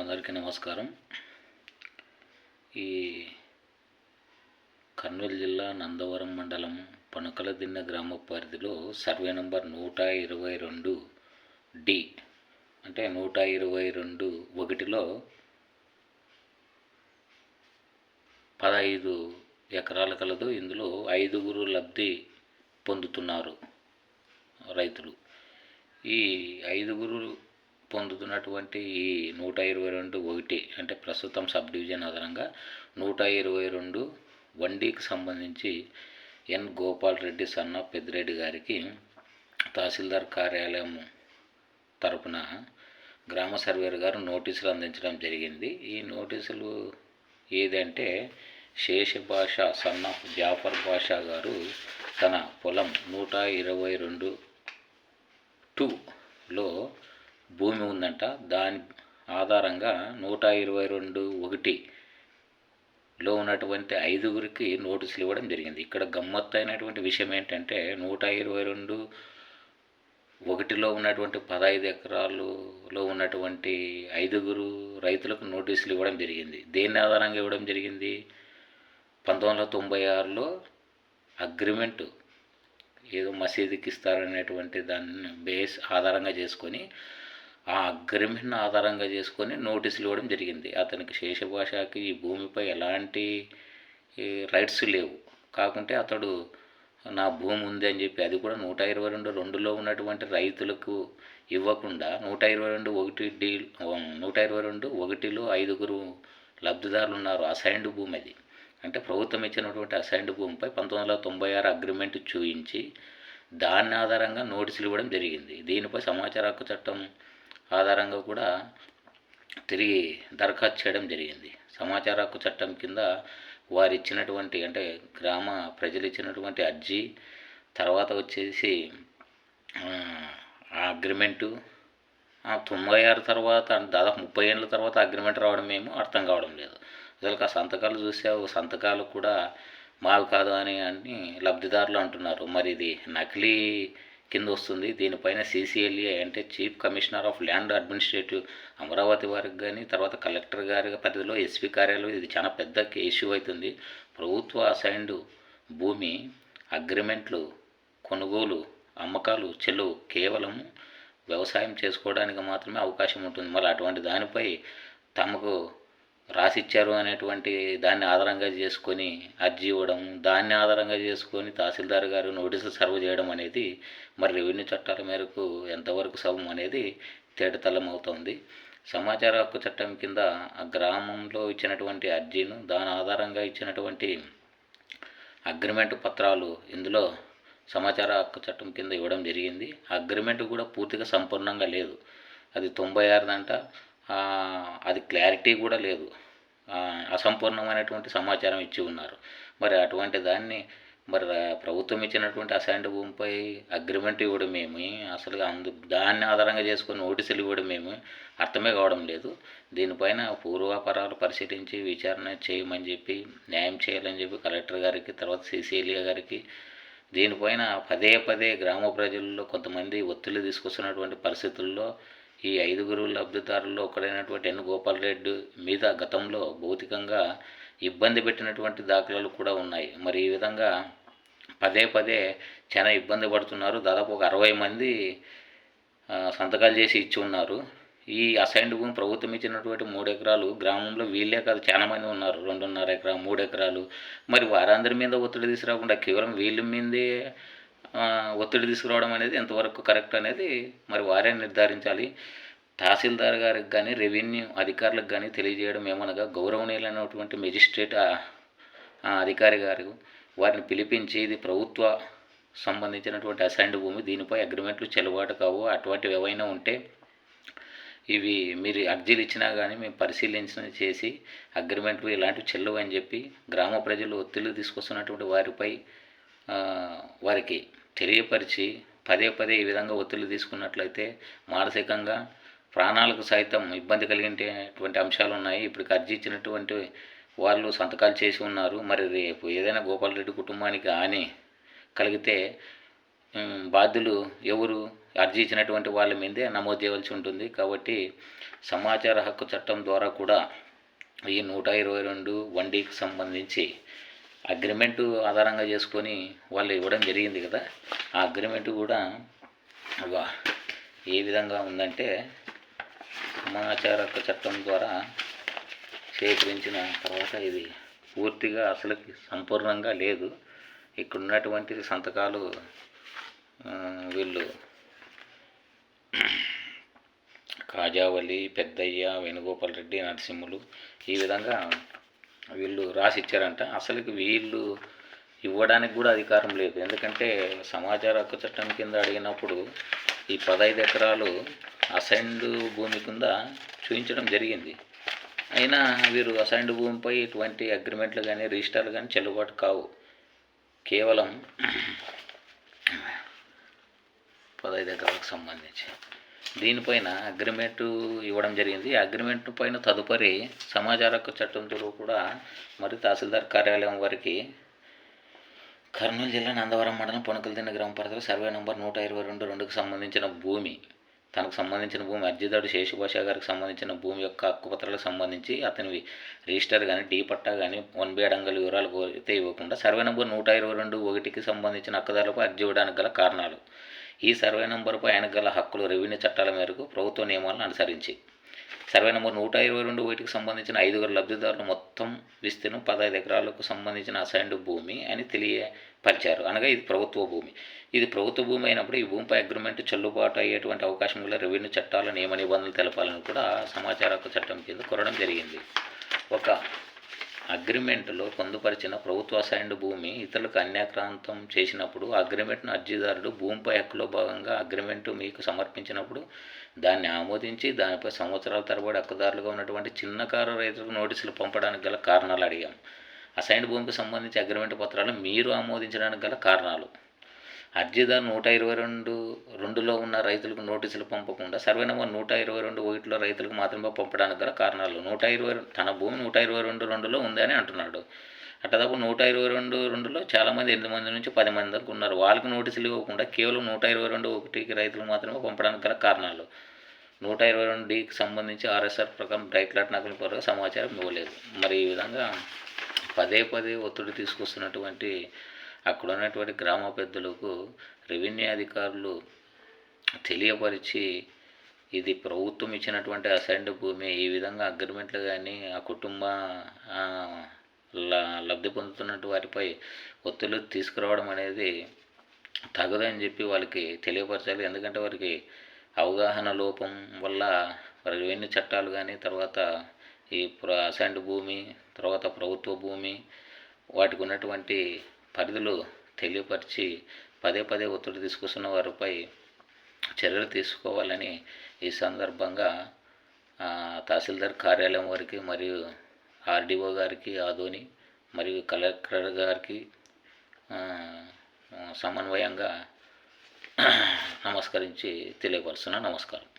అందరికీ నమస్కారం. ఈ కర్నూలు జిల్లా నందవరం మండలం పనకలదిన్నె గ్రామ పరిధిలో సర్వే నంబర్ 122D అంటే 122(1)లో 15 ఎకరాలు కలదు. ఇందులో 5గురు లబ్ధి పొందుతున్నారు రైతులు. ఈ 5గురు పొందుతున్నటువంటి ఈ 122(1) అంటే ప్రస్తుతం సబ్ డివిజన్ ఆధారంగా 122(1Dకి సంబంధించి ఎన్ గోపాల్ రెడ్డి సన్న పెద్దిరెడ్డి గారికి తహసీల్దార్ కార్యాలయం తరపున గ్రామ సర్వేర్ గారు నోటీసులు అందించడం జరిగింది. ఈ నోటీసులు ఏదంటే శేషభాష సన్న జాఫర్ బాషా గారు తన పొలం 122(2)లో భూమి ఉందంట. దాని ఆధారంగా 122(1)లో ఉన్నటువంటి 5గురికి నోటీసులు ఇవ్వడం జరిగింది. ఇక్కడ గమ్మత్తు అయినటువంటి విషయం ఏంటంటే 122(1)లో ఉన్నటువంటి 15 ఎకరాలలో ఉన్నటువంటి 5గురు రైతులకు నోటీసులు ఇవ్వడం జరిగింది. దేన్ని ఆధారంగా ఇవ్వడం జరిగింది? 1996లో అగ్రిమెంటు ఏదో మసీదుకి ఇస్తారనేటువంటి దాన్ని బేస్ ఆధారంగా చేసుకొని ఆ అగ్రిమెంట్ని ఆధారంగా చేసుకొని నోటీసులు ఇవ్వడం జరిగింది. అతనికి శేషభాషకి ఈ భూమిపై ఎలాంటి రైట్స్ లేవు. కాకుంటే అతడు నా భూమి ఉంది అని చెప్పి అది కూడా 122(2)లో ఉన్నటువంటి రైతులకు ఇవ్వకుండా 122(1)D 122(1)లో 5గురు లబ్ధిదారులు ఉన్నారు. అసైన్డ్ భూమి అది. అంటే ప్రభుత్వం ఇచ్చినటువంటి అసైన్డ్ భూమిపై 1996 అగ్రిమెంట్ చూయించి దాని ఆధారంగా నోటీసులు ఇవ్వడం జరిగింది. దీనిపై సమాచార హక్కు చట్టం ఆధారంగా కూడా తిరిగి దరఖాస్తు చేయడం జరిగింది. సమాచార హక్కు చట్టం కింద వారు ఇచ్చినటువంటి అంటే గ్రామ ప్రజలు ఇచ్చినటువంటి అర్జీ, తర్వాత వచ్చేసి ఆ అగ్రిమెంటు 96 తర్వాత దాదాపు 30 ఏళ్ళ తర్వాత అగ్రిమెంట్ రావడం ఏమో అర్థం కావడం లేదు. అసలు ఆ సంతకాలు చూస్తే సంతకాలు కూడా మావి కాదు అని లబ్ధిదారులు అంటున్నారు. మరి ఇది నకిలీ కింద వస్తుంది. దీనిపైన CCLA అంటే chief commissioner of land administrative Amaravati వారికి కానీ, తర్వాత కలెక్టర్ గారి పరిధిలో SP కార్యాలయం ఇది చాలా పెద్ద ఇష్యూ అవుతుంది. ప్రభుత్వ అసైన్డ్ భూమి అగ్రిమెంట్లు, కొనుగోలు, అమ్మకాలు చెల్లువు. కేవలం వ్యవసాయం చేసుకోవడానికి మాత్రమే అవకాశం ఉంటుంది. మళ్ళీ అటువంటి దానిపై తమకు రాసిచ్చారు అనేటువంటి దాన్ని ఆధారంగా చేసుకొని అర్జీ ఇవ్వడం, దాన్ని ఆధారంగా చేసుకొని తహసీల్దార్ గారు నోటీసులు సర్వ్ చేయడం అనేది మరి రెవెన్యూ చట్టాల మేరకు ఎంతవరకు సబం అనేది తేటతెల్లం అవుతుంది. సమాచార హక్కు చట్టం కింద ఆ గ్రామంలో ఇచ్చినటువంటి అర్జీను, దాని ఆధారంగా ఇచ్చినటువంటి అగ్రిమెంట్ పత్రాలు ఇందులో సమాచార హక్కు చట్టం కింద ఇవ్వడం జరిగింది. అగ్రిమెంట్ కూడా పూర్తిగా సంపూర్ణంగా లేదు. అది 96దంట. అది క్లారిటీ కూడా లేదు. అసంపూర్ణమైనటువంటి సమాచారం ఇచ్చి ఉన్నారు. మరి అటువంటి దాన్ని మరి ప్రభుత్వం ఇచ్చినటువంటి అసైన్డ్ భూమిపై అగ్రిమెంట్ ఇవ్వడమేమి, అసలు దాన్ని ఆధారంగా చేసుకొని నోటీసులు ఇవ్వడమేమి అర్థమే కావడం లేదు. దీనిపైన పూర్వాపరాలు పరిశీలించి విచారణ చేయమని చెప్పి, న్యాయం చేయాలని చెప్పి కలెక్టర్ గారికి, తర్వాత CCLA గారికి దీనిపైన పదే గ్రామ ప్రజల్లో కొంతమంది ఒత్తిడి తీసుకొస్తున్నటువంటి పరిస్థితుల్లో ఈ 5గురు లబ్ధిదారుల్లో ఒకడైనటువంటి ఎన్ గోపాల్ రెడ్డి మీద గతంలో భౌతికంగా ఇబ్బంది పెట్టినటువంటి దాఖలాలు కూడా ఉన్నాయి. మరి ఈ విధంగా పదే చాలా ఇబ్బంది పడుతున్నారు. దాదాపు ఒక 60 మంది సంతకాలు చేసి ఇచ్చి ఉన్నారు. ఈ అసైన్డ్ భూమి ప్రభుత్వం ఇచ్చినటువంటి 3 ఎకరాలు గ్రామంలో వీళ్ళే కాదు చాలా మంది ఉన్నారు. 2.5 ఎకరా 3 ఎకరాలు. మరి వారందరి మీద ఒత్తిడి తీసుకురాకుండా కేవలం వీళ్ళ మీదే ఒత్తిడి తీసుకురావడం అనేది ఎంతవరకు కరెక్ట్ అనేది మరి వారే నిర్ధారించాలి. తహసీల్దార్ గారికి కానీ, రెవెన్యూ అధికారులకు కానీ తెలియజేయడం ఏమనగా గౌరవనీయులైనటువంటి మెజిస్ట్రేట్ అధికారి గారు వారిని పిలిపించి ఇది ప్రభుత్వ సంబంధించినటువంటి అసైన్డ్ భూమి, దీనిపై అగ్రిమెంట్లు చెల్లుబాటు కావు, అటువంటివి ఏవైనా ఉంటే ఇవి మీరు అర్జీలు ఇచ్చినా కానీ మేము పరిశీలించిన చేసి అగ్రిమెంట్లు ఇలాంటివి చెల్లవు అని చెప్పి గ్రామ ప్రజలు ఒత్తిళ్లు తీసుకొస్తున్నటువంటి వారికి తెలియపరిచి పదే ఈ విధంగా ఒత్తిళ్లు తీసుకున్నట్లయితే మానసికంగా ప్రాణాలకు సైతం ఇబ్బంది కలిగేటువంటి అంశాలు ఉన్నాయి. ఇప్పుడు అర్జీ ఇచ్చినటువంటి వాళ్ళు సంతకాలు చేసి ఉన్నారు. మరి రేపు ఏదైనా గోపాల్ రెడ్డి కుటుంబానికి హాని కలిగితే బాధ్యులు ఎవరు? అర్జీ ఇచ్చినటువంటి వాళ్ళ మీదే నమోదు చేయవలసి ఉంటుంది. కాబట్టి సమాచార హక్కు చట్టం ద్వారా కూడా ఈ 122 1Dకి సంబంధించి అగ్రిమెంటు ఆధారంగా చేసుకొని వాళ్ళు ఇవ్వడం జరిగింది కదా. ఆ అగ్రిమెంటు కూడా ఏ విధంగా ఉందంటే, సమాచార హక్కు చట్టం ద్వారా సేకరించిన తర్వాత ఇది పూర్తిగా అసలుకి సంపూర్ణంగా లేదు. ఇక్కడ ఉన్నటువంటి సంతకాలు వీళ్ళు కాజావలి, పెద్దయ్య, వేణుగోపాల్ రెడ్డి, నరసింహులు ఈ విధంగా వీళ్ళు రాసిచ్చారంట. అసలుకి వీళ్ళు ఇవ్వడానికి కూడా అధికారం లేదు. ఎందుకంటే సమాచార హక్కు చట్టం కింద అడిగినప్పుడు ఈ 15 ఎకరాలు అసైన్డ్ భూమి కింద చూపించడం జరిగింది. అయినా వీరు అసైన్డ్ భూమిపై ఇటువంటి అగ్రిమెంట్లు కానీ రిజిస్టర్లు కానీ చెల్లుబాటు కావు. కేవలం 15 ఎకరాలకు సంబంధించి దీనిపైన అగ్రిమెంటు ఇవ్వడం జరిగింది. ఈ అగ్రిమెంట్ పైన తదుపరి సమాచార హక్కు చట్టంతో కూడా మరి తహసీల్దార్ కార్యాలయం వారికి కర్నూలు జిల్లా నందవరం మండలం పొనకలదిన్న గ్రామ పరిధిలో సర్వే నంబర్ 122-2కి సంబంధించిన భూమి, తనకు సంబంధించిన భూమి, అర్జీదారుడు శేషుభాష గారికి సంబంధించిన భూమి యొక్క హక్కుపత్రాలకు సంబంధించి అతని రిజిస్టర్ కానీ డీ పట్టా కానీ 1B అడంగల్ వివరాలు అయితే ఇవ్వకుండా సర్వే నంబర్ 122-1కి సంబంధించిన హక్కుదారులపై అర్జీ ఇవ్వడానికి గల కారణాలు. ఈ సర్వే నంబరుపై ఆయనకు గల హక్కులు రెవెన్యూ చట్టాల మేరకు ప్రభుత్వ నియమాలను అనుసరించి సర్వే నంబర్ 122-1కి సంబంధించిన 5 లబ్ధిదారులు మొత్తం విస్తీర్ణం 15 ఎకరాలకు సంబంధించిన అసైన్డ్ భూమి అని తెలియపరిచారు. అనగా ఇది ప్రభుత్వ భూమి. ఇది ప్రభుత్వ భూమి అయినప్పుడు ఈ భూమిపై అగ్రిమెంట్ చెల్లుబాటు అయ్యేటువంటి అవకాశం గల రెవెన్యూ చట్టాల నియమ నిబంధనలు తెలపాలని కూడా సమాచార హక్కు చట్టం కింద కోరడం జరిగింది. ఒక అగ్రిమెంటులో పొందుపరిచిన ప్రభుత్వ అసైన్డ్ భూమి ఇతరులకు అన్యాక్రాంతం చేసినప్పుడు అగ్రిమెంట్ను అర్జీదారుడు భూమిపై హక్కులో భాగంగా అగ్రిమెంటు మీకు సమర్పించినప్పుడు దాన్ని ఆమోదించి దానిపై సంవత్సరాల తరబడి హక్కుదారులుగా ఉన్నటువంటి చిన్నకారు రైతులకు నోటీసులు పంపడానికి గల కారణాలు అడిగాం. అసైన్డ్ భూమికి సంబంధించి అగ్రిమెంట్ పత్రాలు మీరు ఆమోదించడానికి గల కారణాలు. అర్జీదారు 122-2లో ఉన్న రైతులకు నోటీసులు పంపకుండా సర్వే నెంబర్ 122-1లో రైతులకు మాత్రమే పంపడానికి గల కారణాలు. 122 తన భూమి 122-2లో ఉంది అని అంటున్నాడు. అట్టదప్పుడు 122-2లో చాలామంది 8 మంది నుంచి 10 మంది దాకా ఉన్నారు. వాళ్ళకి నోటీసులు ఇవ్వకుండా కేవలం 122-1కి రైతులకు మాత్రమే పంపడానికి గల కారణాలు. 122-Dకి సంబంధించి RSR ప్రకారం డైక్లాట్ నకలు కొరకు సమాచారం ఇవ్వలేదు. మరి ఈ విధంగా పదే ఒత్తిడి తీసుకొస్తున్నటువంటి అక్కడ ఉన్నటువంటి గ్రామ పెద్దలకు రెవెన్యూ అధికారులు తెలియపరిచి ఇది ప్రభుత్వం ఇచ్చినటువంటి అసైన్డ్ భూమి, ఈ విధంగా అగ్రిమెంట్లు కానీ ఆ కుటుంబ లబ్ధి పొందుతున్నట్టు వారిపై ఒత్తిళ్లు తీసుకురావడం అనేది తగదని చెప్పి వాళ్ళకి తెలియపరచాలి. ఎందుకంటే వారికి అవగాహన లోపం వల్ల రెవెన్యూ చట్టాలు కానీ తర్వాత ఈ అసైన్డ్ భూమి తర్వాత ప్రభుత్వ భూమి వాటికి ఉన్నటువంటి పరిధులు తెలియపరిచి పదే ఒత్తిడి తీసుకొస్తున్న వారిపై చర్యలు తీసుకోవాలని ఈ సందర్భంగా తహసీల్దార్ కార్యాలయం వారికి మరియు RDO గారికి ఆదోని మరియు కలెక్టర్ గారికి సమన్వయంగా నమస్కరించి తెలియపరుస్తున్నా. నమస్కారం.